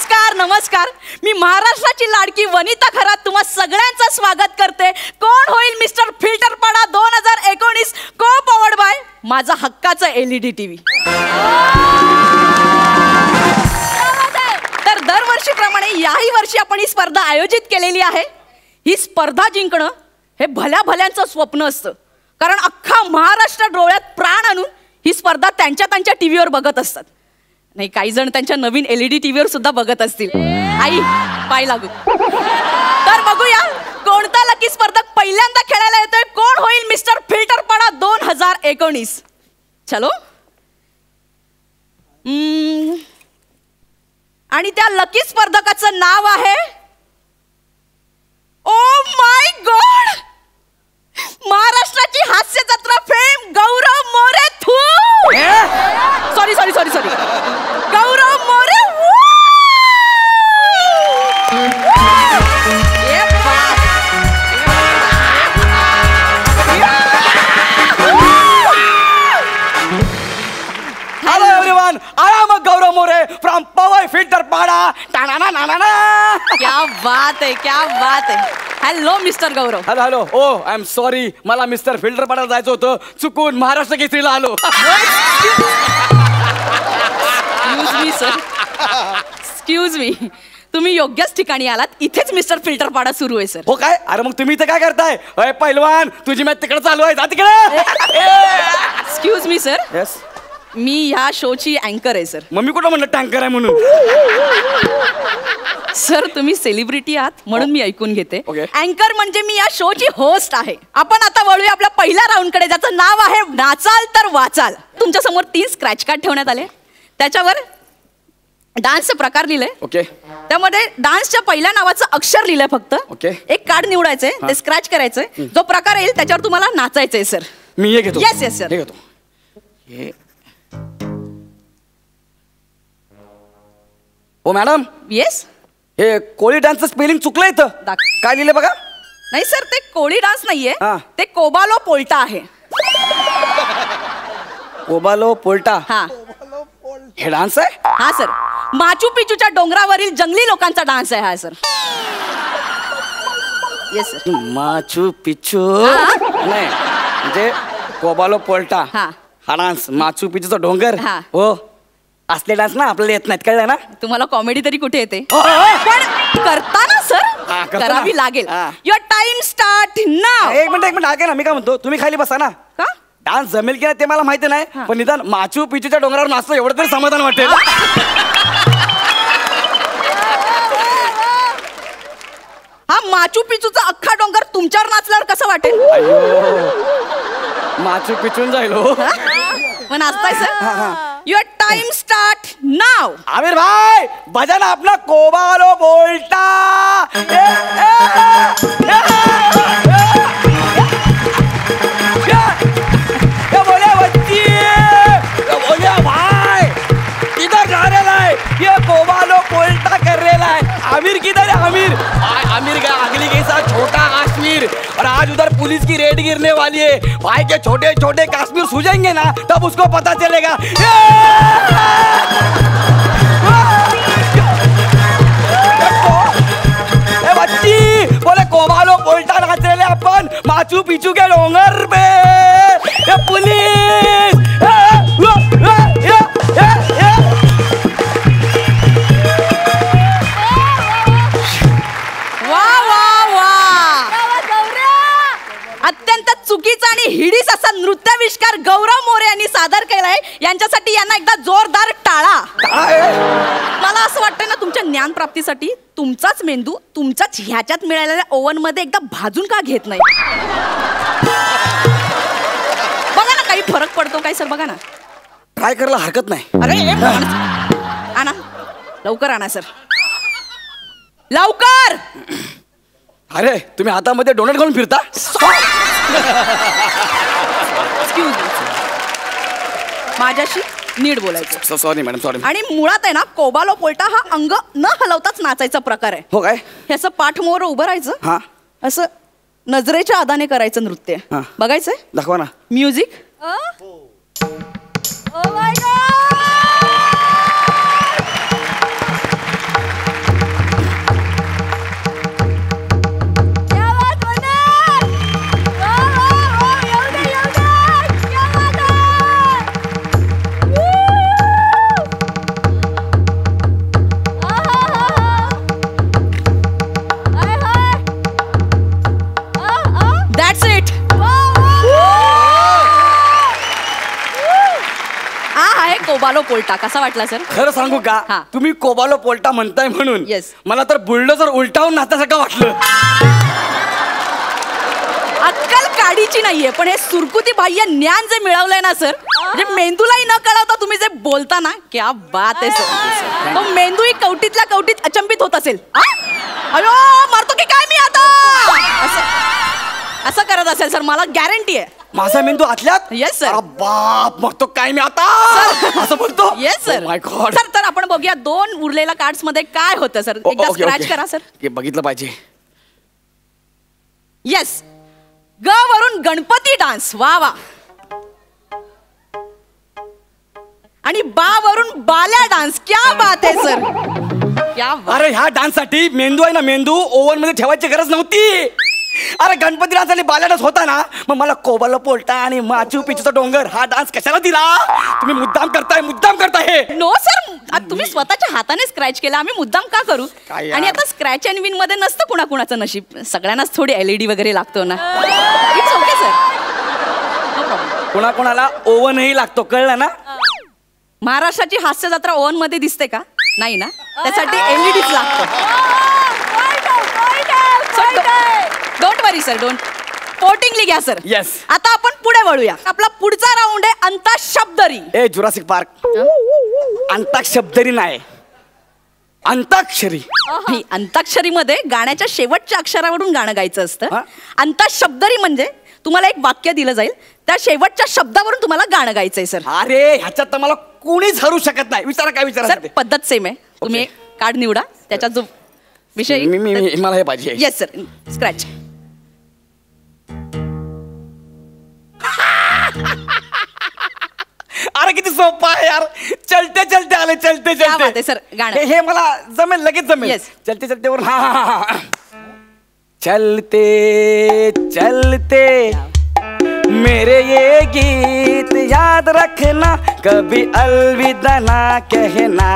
नमस्कार नमस्कार. मी महाराष्ट्राची लाडकी वनिता खरात तुम्हा सगळ्यांचं स्वागत करते. कोण होईल मिस्टर फिल्टरपाडा 2019 को पॉवर्ड बाय माझा हक्काचा LED TV. तर दरवर्षीप्रमाणे याही वर्षी आपण ही स्पर्धा आयोजित केलेली आहे. ही स्पर्धा जिंकणं हे भल्या भल्यांचं स्वप्न असतं, कारण अख्खा महाराष्ट्र डोळ्यात प्राण आणून ही स्पर्धा त्यांच्या टीव्हीवर बघत असतात. नाही, काही जण त्यांच्या नवीन LED टीव्हीवर सुद्धा बघत असतील. आई पाय लागू. तर बघूया कोणता लकी स्पर्धक पहिल्यांदा खेळायला येतोय. कोण होईल मिस्टर फिल्टरपाडा 2019. चलो. आणि त्या लकी स्पर्धकाचं नाव आहे, ओ माय गॉड, महाराष्ट्राची हास्य जत्रा फेम गौरव मोरे. थू sorry sorry sorry sorry Gaurav More. Hello everyone, I am Gaurav More from Power Filterpada. क्या बात है, क्या बात है. Hello mister Gaurav. Hello hello. Oh I am sorry, मला मिस्टर फिल्टरपाडा जायचं होतं, चुकून महाराष्ट्र केसरीला आलो. Excuse me sir, excuse me. तुम्ही योग्यच ठिकाणी आलात. इथेच मिस्टर फिल्टरपाडा सुरू आहे सर. हो काय? अरे मग तुम्ही इथे काय करताय? अय पहिलवान, तुझी मॅच तिकडे चालू आहे, जा तिकडे. Excuse me sir. येस. मी ह्या शोची अँकर आहे सर. मग मी कुठं म्हणलं टँकर आहे म्हणून? सर तुम्ही सेलिब्रिटी आहात म्हणून मी ऐकून घेते. Okay. अँकर म्हणजे मी या शोची होस्ट आहे. आपण आता वळूया आपल्या पहिल्या राऊंड कडे, ज्याचं नाव आहे नाचाल तर वाचाल. तुमच्या समोर 3 स्क्रॅच कार्ड ठेवण्यात आले. त्याच्यावर डान्सचे प्रकार लिहिले. ओके. त्यामध्ये डान्सच्या पहिल्या नावाचं अक्षर लिहिलंय फक्त. ओके. एक कार्ड निवडायचंय, ते स्क्रॅच करायचंय. जो प्रकार येईल त्याच्यावर तुम्हाला नाचायचंय सर. मी हे घेतो. Yes yes sir. हे घेतो. हे ओ मॅडम. येस. हे कोळी डान्सचं स्पेलिंग चुकलं इथं. काय लिहिलं बघा. नाही सर, ते कोळी डान्स नाहीये, हा. ते कोबालो पोल्टा आहे. कोबालो पोल्टा. हा हे डान्स आहे? हा सर. माचू पिचूच्या डोंगरावरील जंगली लोकांचा डान्स आहे हा sir. Yes sir. Machu Picchu नाही, म्हणजे कोबालो पोल्टा हा. हा डान्स. माचू पिचूचा डोंगर. हा. हो, असले डान्स ना आपल्याला येत नाहीत, कळलं ना? तुम्हाला कॉमेडी तरी कुठे येते? हो, हो, हो. पण करताना सर करतो ना. करावी लागेल. हा. युअर टाइम स्टार्ट नाव. एक मिनिट आहे ना. मी काय म्हणतो, तुम्ही खाली बसा ना. का? डान्स जमेल की नाही ते मला माहिती नाही, पण निदान माचू पिचूच्या डोंगरावर नाचतो एवढं तरी समाधान वाटेल. हा माचू पिचूचा अख्खा डोंगर तुमच्यावर नाचल्यावर कसं वाटेल? माचू पिचून जाईल हो. मग नाचताय सर. युअर टाइम स्टार्ट नाव. आमिर भाई बजा ना अपना कोबालो बोलता. बोले बच्ची, बोले भाई किधर जा रहा है? ये कोबालो बोलता कर रहा है. आमिर किधर है? आमिर आमिर का अगली के साथ छोटा काश्मीर, और आज उधर पुलिस की रेड गिरने वाली है. भाई के छोटे छोटे काश्मीर सूझेंगे ना, तब उसको पता चलेगा. बच्ची बोले कोबालो पोल्टा नाच रहे अपन माचू पिचू के डोंगर पे. पुलिस अत्यंत चुकीचा आणि हिडीस असा नृत्याविष्कार गौरव मोरे यांनी सादर केलाय. यांच्यासाठी यांना एकदा जोरदार टाळा. मला असं वाटतं ना, तुमच्या ज्ञान प्राप्तीसाठी तुमचाच मेंदू तुमच्याच ह्याच्यात मिळालेल्या ओव्हन मध्ये एकदा भाजून का घेत नाही? बघा ना काही फरक पडतो काय सर? बघा ना. ट्राय करायला हरकत नाही. अरे आणा लवकर, आणा सर लवकर. अरे तुम्ही हातामध्ये डोनट घालून फिरता? माझ्याशी नीट बोलायचं. Sorry madam, sorry. आणि मुळात आहे ना, कोबालो पोल्टा हा अंग न हलवताच नाचायचा प्रकार आहे. हो काय? ह्याचं पाठमोर उभं राहायचं. हा. असं नजरेच्या आदाने करायचं नृत्य. बघायचंय? दाखवा ना. म्युझिक. कोबालो पोल्टा कसा वाटला सर? खरं सांगू हा. का, तुम्ही कोबालो पोल्टा म्हणताय म्हणून Yes. मला तर बुलडोझर उलटावून नाचण्यासारखं वाटलं. अक्कल काडीची नाहीये, पण हे सुरकुती बाह्य ज्ञान जे मिळवलंय ना सर, म्हणजे मेंदूलाही न कळवता तुम्ही जे बोलता ना, क्या बात आहे सर. तो मेंदूही कवटीतल्या कवटीत अचंबित होत असेल. अयो मारतो की काय मी आता, असं करत असेल सर, मला गॅरंटी आहे. माझा मेंदू आतल्यात? Yes, sir. अरे बाप, मग तो काय मी आता असं बोलतो? Yes sir. My god. Sir तर आपण बघूया 2 उरलेल्या कार्ड्स मध्ये काय होतं सर. एकदा स्क्रॅच करा सर. बघितलं पाहिजे. येस, ग वरून गणपती डान्स, वा वा. आणि बा वरून बाल्या डान्स, क्या बात आहे सर, क्या बात. अरे ह्या डान्स साठी मेंदू आहे ना, मेंदू ओव्हन मध्ये ठेवायची गरज नव्हती. अरे गणपती डान्स आणि बाल्या डान्स होता ना, मग मला कोबालो पोल्टा आणि माचू पिचूचा डोंगर हा डान्स कशाला दिला? तुम्ही मुद्दाम करताय हे. नो सर, तुम्ही स्वतःच्या हाताने स्क्रॅच केला, आम्ही मुद्दाम का करू? काय यार? आणि आता स्क्रॅच अँड विन मध्ये नसतं कुणाकुणाचं नशीब, सगळ्यांनाच थोडी LED वगैरे लागतो ना. It's okay sir, no problem. कोणाकोणाला ओव्हनही लागतो, कळलं ना? महाराष्ट्राची हास्य जत्रा ओव्हन मध्ये दिसते का? नाही ना, त्यासाठी LEDच लागतं. Don't worry sir, don't. पोर्टिंगली घ्या सर. Yes. आता आपण पुढे वळूया. आपला पुढचा राऊंड आहे अंताक्षरी. ए जुरासिक पार्क. अंताक्षरी नाही, अंताक्षरी. नाही, अंताक्षरीमध्ये गाण्याच्या शेवटच्या अक्षरावरून गाणं गायचं असतं. हा? अंताक्षरी म्हणजे तुम्हाला एक वाक्य दिलं जाईल, त्या शेवटच्या शब्दावरून तुम्हाला गाणं गायचंय सर. अरे ह्याच्यात तर मला कोणीच हरू शकत नाही. विचारा काय विचारा. सर पद्धत सेम आहे. तुम्ही एक कार्ड निवडा, त्याच्यात जो विषय. मला हे पाहिजे. Yes sir, scratch. अरे किती सोपं आहे यार. चलते चलते आले, चलते क्या बात चलते. आहे सर, गाणं. हे मला जमेल, लगेच जमेल. Yes. चलते चलते वर. हा. चलते चलते मेरे ये गीत याद रखना, कभी अलविदा ना कहना,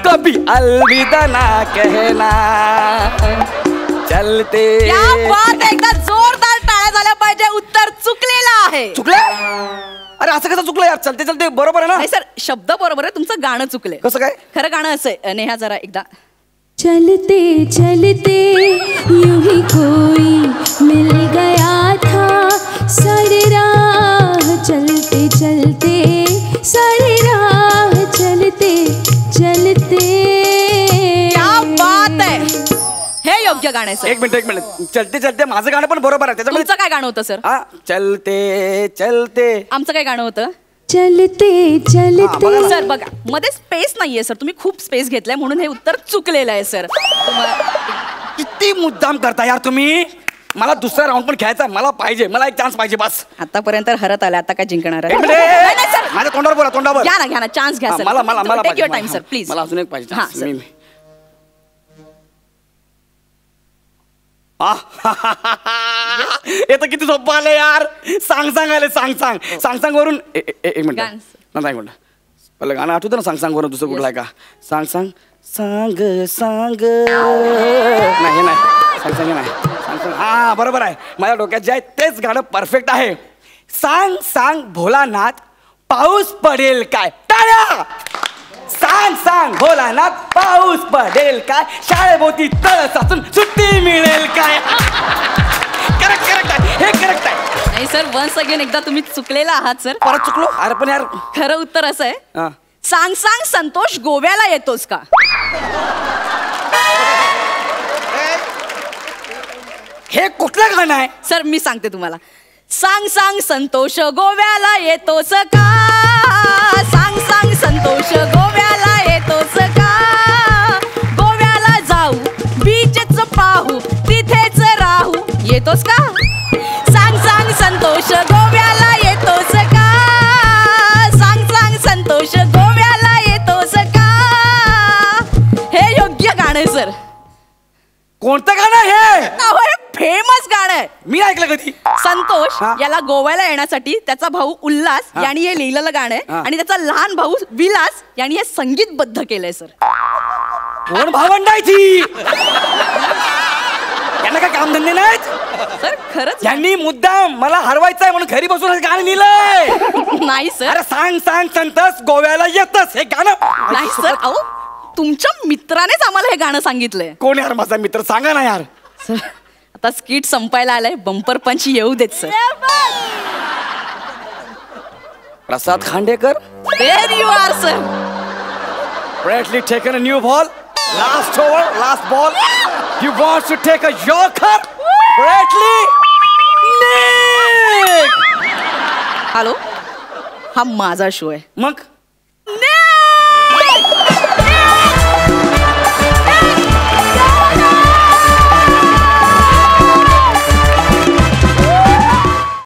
कभी अलविदा ना कहना. चलते. क्या बात आहे, एकदा जोरदार टाळ्या झाल्या पाहिजे. उत्तर चुकलेलं आहे. चुकलं? अरे असं कसं चुकलं यार? चलते चलते बरोबर आहे ना? नाही सर, शब्द बरोबर आहे, तुमचं गाणं चुकलंय. कसं काय? खरं गाणं असं आहे. नेहा जरा एकदा. चलते चलते यूं ही कोई मिल गया था, सारी राह चलते चलते, सारी राह चलते चलते. क्या बात आहे, हे योग्य गाणं आहे सर. एक मिनिट. चलते चलते माझं गाणं पण बरोबर आहे. त्याच्यामध्ये तुमचं काय गाणं होतं सर? हा, चलते चलते. आमचं काय गाणं होतं? चलते चलते. सर बघा, मध्ये स्पेस नाहीये सर, तुम्ही खूप स्पेस घेतलाय म्हणून हे उत्तर चुकलेलं आहे सर. किती मुद्दाम करता यार तुम्ही. मला दुसरा राऊंड पण खेळायचा, मला पाहिजे, मला एक चान्स पाहिजे बस. आतापर्यंत हरत आला, आता काय जिंकणार आहे? एक मिनिट. नाही, नाही, सर. माझ्या तोंडावर बोला, तोंडावर. घ्या ना, चान्स घ्या हा, सर. मला मला मला टेक युअर पाहिजे. Time sir, please. मला अजून एक पाहिजे. हा, सर. हे तर किती सोपं आलं यार. सांग आले, सांग वरून. एक मिनिट. गाणं. नाही म्हणलं पहिलं गाणं आठवतं ना, सांग वरून. दुसरं कुठलं आहे का? सांग सांग नाही, सांग नाही. हा बरोबर आहे. माझ्या डोक्यात जे आहे तेच गाणं परफेक्ट आहे. सांग भोलानाथ, पाऊस पडेल काय? टाळ्या. सांग भोलानाथ, पाऊस पडेल काय? शाळेभोवती तळ साचून सुट्टी मिळेल काय? करेक्ट आहे, हे करेक्ट आहे. नाही सर, वन्स अगेन एकदा तुम्ही चुकलेला आहात सर. परत चुकलो. अरे पण यार, खरं उत्तर असं आहे, हा. सांग संतोष, गोव्याला येतोस का? हे कुठलं गाणं आहे? सर मी सांगते तुम्हाला. सांग संतोष, गोव्याला येतोस का? सांग संतोष, गोव्याला येतोस का? गोव्याला जाऊ, बीचच पाहू, तिथेच राहू, येतोस का? सांग संतोष, गोव्याला येतोस का? सांग संतोष, गोव्याला येतोस का? हे योग्य गाणं आहे सर. कोणतं गाणं हे? फेमस गाणं आहे. मी ऐकलं कधी. संतोष हा? याला गोव्याला येण्यासाठी त्याचा भाऊ उल्हास हा. यांनी हे लिहिलेलं गाणं आहे. हा. आणि त्याचा लहान भाऊ विलास यांनी हे संगीतबद्ध केलंय सर. कोण भावंडायची? यांना काय कामधंदे नाहीत? सर खरंच यांनी मुद्दाम मला हरवायचंय म्हणून घरी बसून हे गाणं लिहिलंय. नाही सर. अरे सांग सांग संतस गोव्याला येतस हे गाणं. नाही सर. अहो तुमच्या मित्रानेच आम्हाला हे गाणं सांगितलंय. कोण यार माझा मित्र सांगा ना यार. सर आता स्किट संपायला आलंय. बंपर पंच येऊ देत sir. Prasad Khandekar. There you are, sir. Bradley taken a new ball. Last over, last ball. He wants to take a yorker. Bradley. Nick. Hello, हा माझा शो आहे. मग